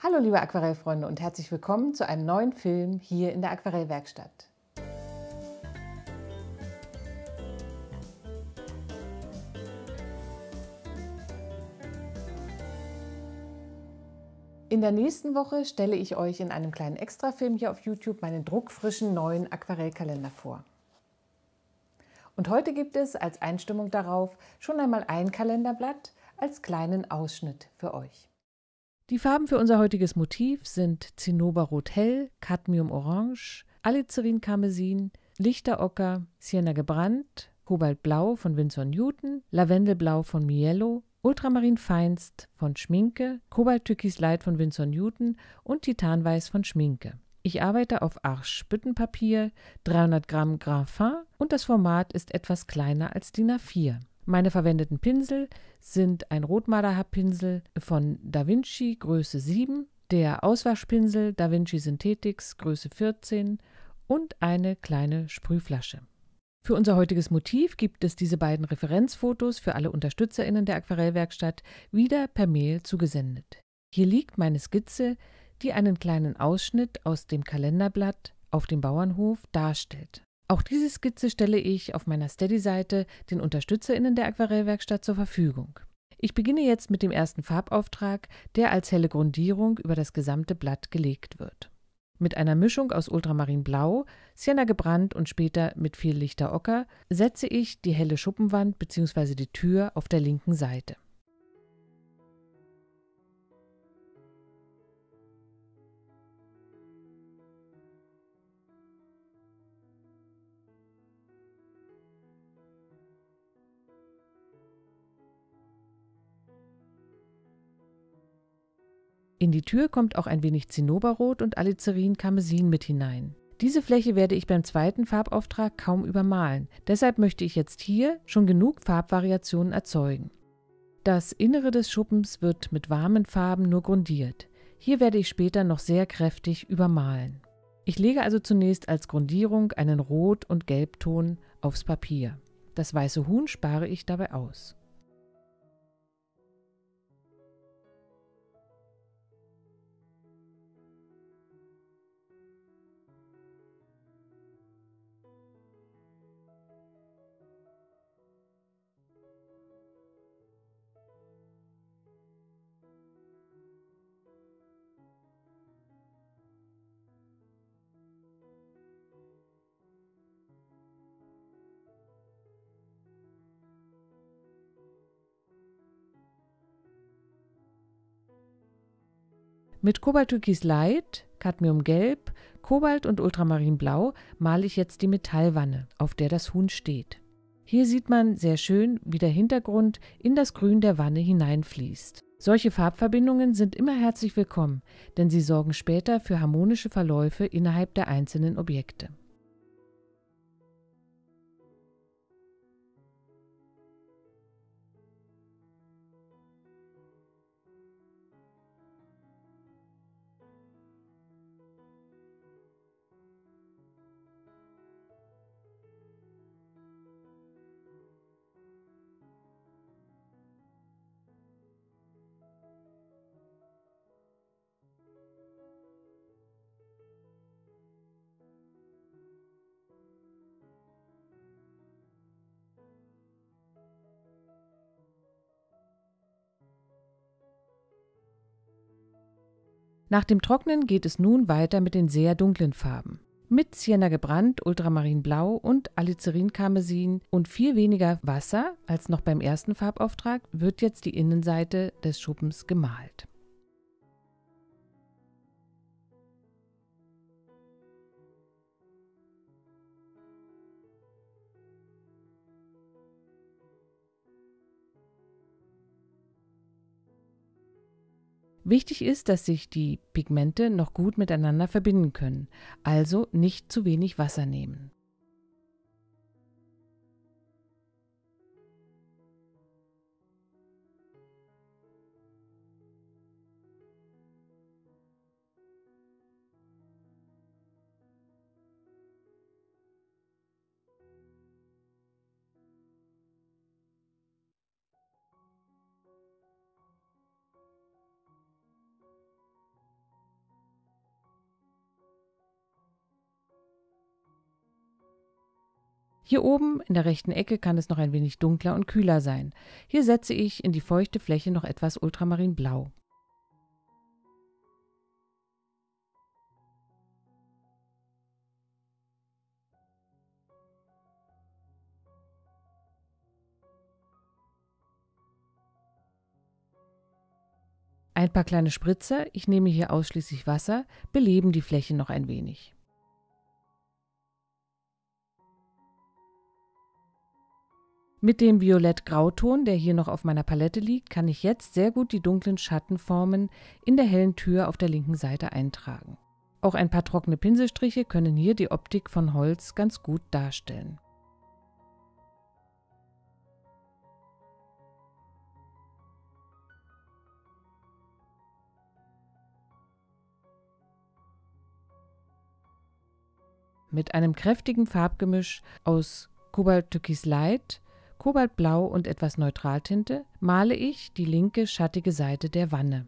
Hallo liebe Aquarellfreunde und herzlich willkommen zu einem neuen Film hier in der Aquarellwerkstatt. In der nächsten Woche stelle ich euch in einem kleinen Extrafilm hier auf YouTube meinen druckfrischen neuen Aquarellkalender vor. Und heute gibt es als Einstimmung darauf schon einmal ein Kalenderblatt als kleinen Ausschnitt für euch. Die Farben für unser heutiges Motiv sind Zinnoberrot hell, Cadmium-Orange, Alizarin-Karmesin, Lichter-Ocker, Sienna gebrannt, Kobaltblau von Winsor & Newton, Lavendelblau von Mielo, Ultramarin Feinst von Schminke, Kobalt-Türkis Light von Winsor & Newton und Titanweiß von Schminke. Ich arbeite auf Arches-Büttenpapier, 300 Gramm Graphit und das Format ist etwas kleiner als DIN A4. Meine verwendeten Pinsel sind ein Rotmalerpinsel von Da Vinci Größe 7, der Auswaschpinsel Da Vinci Synthetics Größe 14 und eine kleine Sprühflasche. Für unser heutiges Motiv gibt es diese beiden Referenzfotos für alle UnterstützerInnen der Aquarellwerkstatt wieder per Mail zugesendet. Hier liegt meine Skizze, die einen kleinen Ausschnitt aus dem Kalenderblatt auf dem Bauernhof darstellt. Auch diese Skizze stelle ich auf meiner Steady-Seite den UnterstützerInnen der Aquarellwerkstatt zur Verfügung. Ich beginne jetzt mit dem ersten Farbauftrag, der als helle Grundierung über das gesamte Blatt gelegt wird. Mit einer Mischung aus Ultramarinblau, Sienna gebrannt und später mit viel lichter Ocker setze ich die helle Schuppenwand bzw. die Tür auf der linken Seite. In die Tür kommt auch ein wenig Zinnoberrot und Alizarin-Karmesin mit hinein. Diese Fläche werde ich beim zweiten Farbauftrag kaum übermalen, deshalb möchte ich jetzt hier schon genug Farbvariationen erzeugen. Das Innere des Schuppens wird mit warmen Farben nur grundiert. Hier werde ich später noch sehr kräftig übermalen. Ich lege also zunächst als Grundierung einen Rot- und Gelbton aufs Papier. Das weiße Huhn spare ich dabei aus. Mit Kobalt-Türkis Light, Cadmiumgelb, Kobalt und Ultramarinblau male ich jetzt die Metallwanne, auf der das Huhn steht. Hier sieht man sehr schön, wie der Hintergrund in das Grün der Wanne hineinfließt. Solche Farbverbindungen sind immer herzlich willkommen, denn sie sorgen später für harmonische Verläufe innerhalb der einzelnen Objekte. Nach dem Trocknen geht es nun weiter mit den sehr dunklen Farben. Mit Sienna gebrannt, Ultramarinblau und Alizarin-Karmesin und viel weniger Wasser als noch beim ersten Farbauftrag wird jetzt die Innenseite des Schuppens gemalt. Wichtig ist, dass sich die Pigmente noch gut miteinander verbinden können, also nicht zu wenig Wasser nehmen. Hier oben in der rechten Ecke kann es noch ein wenig dunkler und kühler sein. Hier setze ich in die feuchte Fläche noch etwas Ultramarinblau. Ein paar kleine Spritzer, ich nehme hier ausschließlich Wasser, beleben die Fläche noch ein wenig. Mit dem Violett-Grauton, der hier noch auf meiner Palette liegt, kann ich jetzt sehr gut die dunklen Schattenformen in der hellen Tür auf der linken Seite eintragen. Auch ein paar trockene Pinselstriche können hier die Optik von Holz ganz gut darstellen. Mit einem kräftigen Farbgemisch aus Cobalt Türkis Light, Kobaltblau und etwas Neutraltinte male ich die linke schattige Seite der Wanne.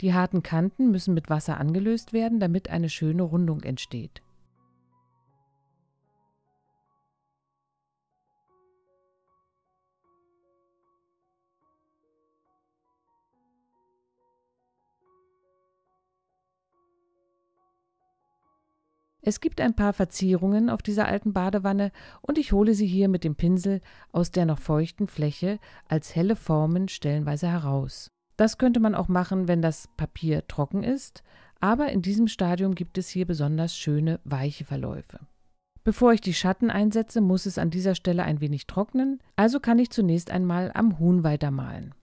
Die harten Kanten müssen mit Wasser angelöst werden, damit eine schöne Rundung entsteht. Es gibt ein paar Verzierungen auf dieser alten Badewanne und ich hole sie hier mit dem Pinsel aus der noch feuchten Fläche als helle Formen stellenweise heraus. Das könnte man auch machen, wenn das Papier trocken ist, aber in diesem Stadium gibt es hier besonders schöne, weiche Verläufe. Bevor ich die Schatten einsetze, muss es an dieser Stelle ein wenig trocknen, also kann ich zunächst einmal am Huhn weitermalen.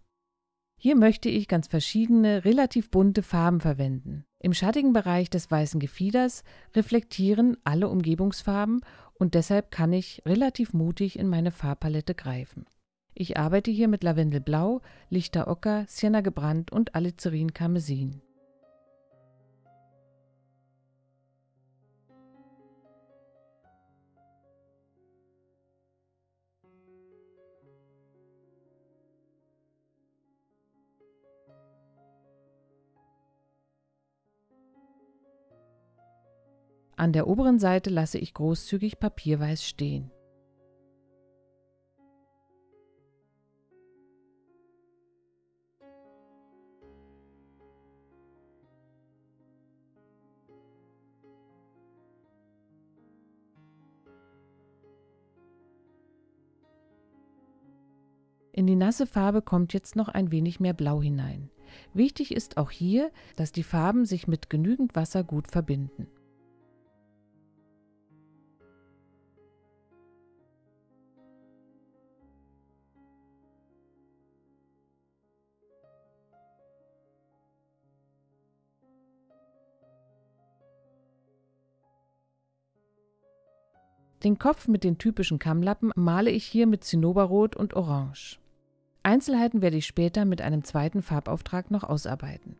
Hier möchte ich ganz verschiedene, relativ bunte Farben verwenden. Im schattigen Bereich des weißen Gefieders reflektieren alle Umgebungsfarben und deshalb kann ich relativ mutig in meine Farbpalette greifen. Ich arbeite hier mit Lavendelblau, Lichter Ocker, Sienna gebrannt und Alizarin Karmesin. An der oberen Seite lasse ich großzügig Papierweiß stehen. In die nasse Farbe kommt jetzt noch ein wenig mehr Blau hinein. Wichtig ist auch hier, dass die Farben sich mit genügend Wasser gut verbinden. Den Kopf mit den typischen Kammlappen male ich hier mit Zinnoberrot und Orange. Einzelheiten werde ich später mit einem zweiten Farbauftrag noch ausarbeiten.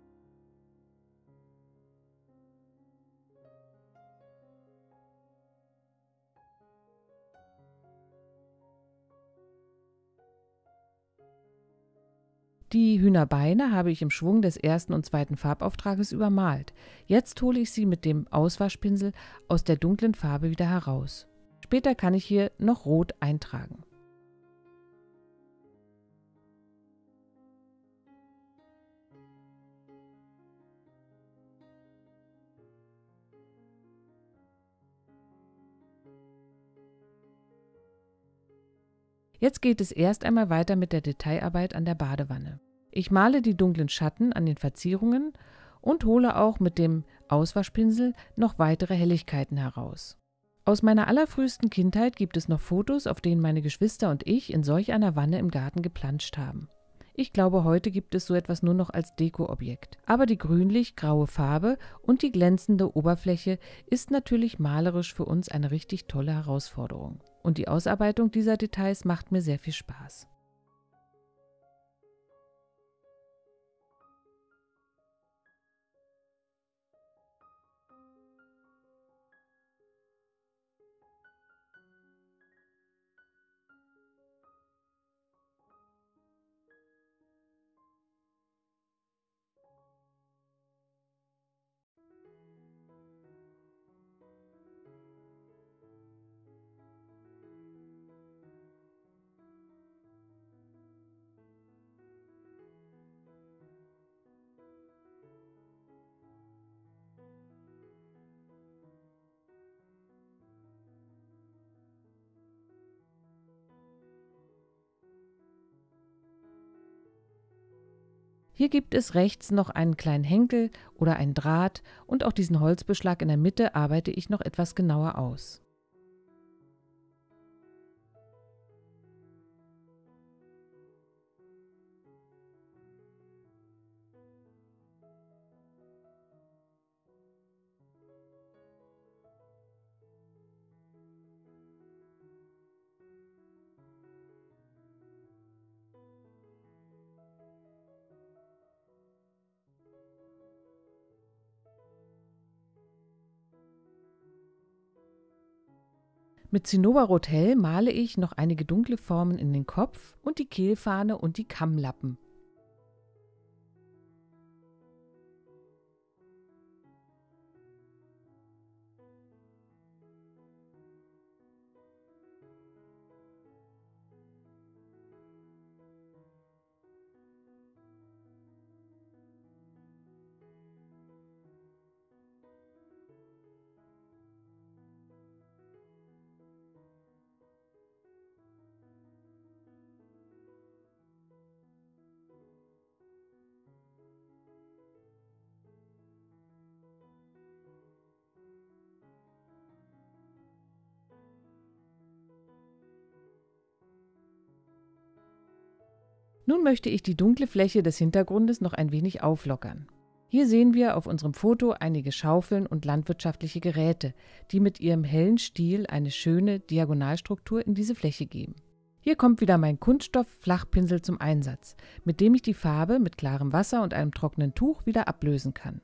Die Hühnerbeine habe ich im Schwung des ersten und zweiten Farbauftrages übermalt. Jetzt hole ich sie mit dem Auswaschpinsel aus der dunklen Farbe wieder heraus. Später kann ich hier noch Rot eintragen. Jetzt geht es erst einmal weiter mit der Detailarbeit an der Badewanne. Ich male die dunklen Schatten an den Verzierungen und hole auch mit dem Auswaschpinsel noch weitere Helligkeiten heraus. Aus meiner allerfrühesten Kindheit gibt es noch Fotos, auf denen meine Geschwister und ich in solch einer Wanne im Garten geplanscht haben. Ich glaube, heute gibt es so etwas nur noch als Dekoobjekt. Aber die grünlich-graue Farbe und die glänzende Oberfläche ist natürlich malerisch für uns eine richtig tolle Herausforderung. Und die Ausarbeitung dieser Details macht mir sehr viel Spaß. Hier gibt es rechts noch einen kleinen Henkel oder einen Draht und auch diesen Holzbeschlag in der Mitte arbeite ich noch etwas genauer aus. Mit Zinnoberrot hell male ich noch einige dunkle Formen in den Kopf und die Kehlfahne und die Kammlappen. Nun möchte ich die dunkle Fläche des Hintergrundes noch ein wenig auflockern. Hier sehen wir auf unserem Foto einige Schaufeln und landwirtschaftliche Geräte, die mit ihrem hellen Stiel eine schöne Diagonalstruktur in diese Fläche geben. Hier kommt wieder mein Kunststoff-Flachpinsel zum Einsatz, mit dem ich die Farbe mit klarem Wasser und einem trockenen Tuch wieder ablösen kann.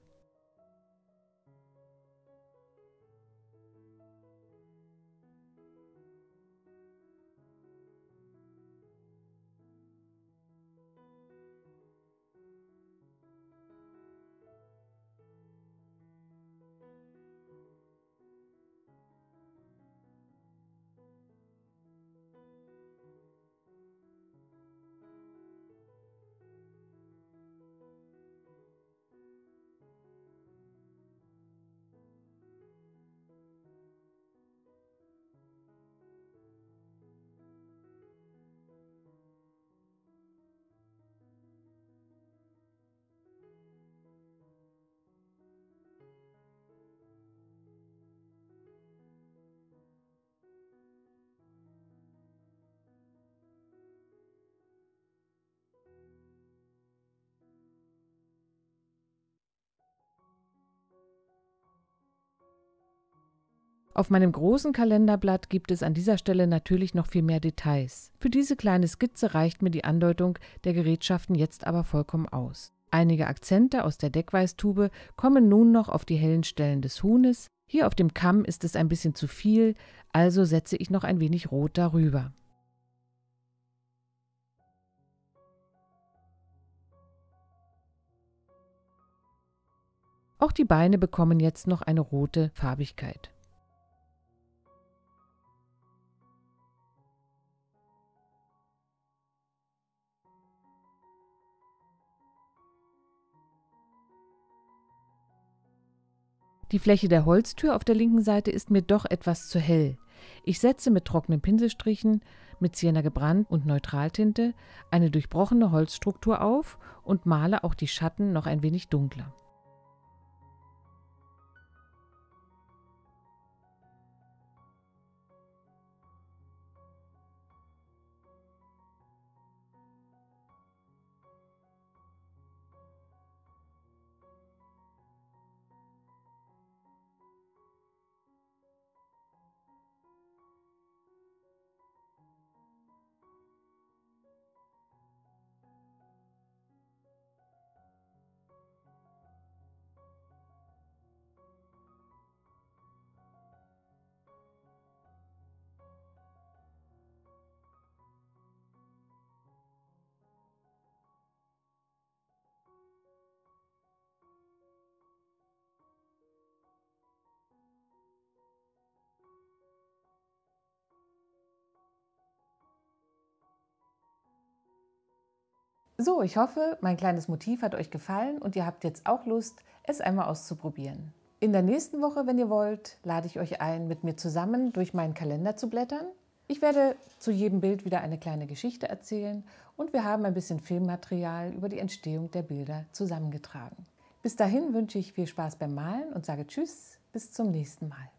Auf meinem großen Kalenderblatt gibt es an dieser Stelle natürlich noch viel mehr Details. Für diese kleine Skizze reicht mir die Andeutung der Gerätschaften jetzt aber vollkommen aus. Einige Akzente aus der Deckweißtube kommen nun noch auf die hellen Stellen des Huhnes. Hier auf dem Kamm ist es ein bisschen zu viel, also setze ich noch ein wenig Rot darüber. Auch die Beine bekommen jetzt noch eine rote Farbigkeit. Die Fläche der Holztür auf der linken Seite ist mir doch etwas zu hell. Ich setze mit trockenen Pinselstrichen, mit Sienna gebrannt und Neutraltinte eine durchbrochene Holzstruktur auf und male auch die Schatten noch ein wenig dunkler. So, ich hoffe, mein kleines Motiv hat euch gefallen und ihr habt jetzt auch Lust, es einmal auszuprobieren. In der nächsten Woche, wenn ihr wollt, lade ich euch ein, mit mir zusammen durch meinen Kalender zu blättern. Ich werde zu jedem Bild wieder eine kleine Geschichte erzählen und wir haben ein bisschen Filmmaterial über die Entstehung der Bilder zusammengetragen. Bis dahin wünsche ich viel Spaß beim Malen und sage Tschüss, bis zum nächsten Mal.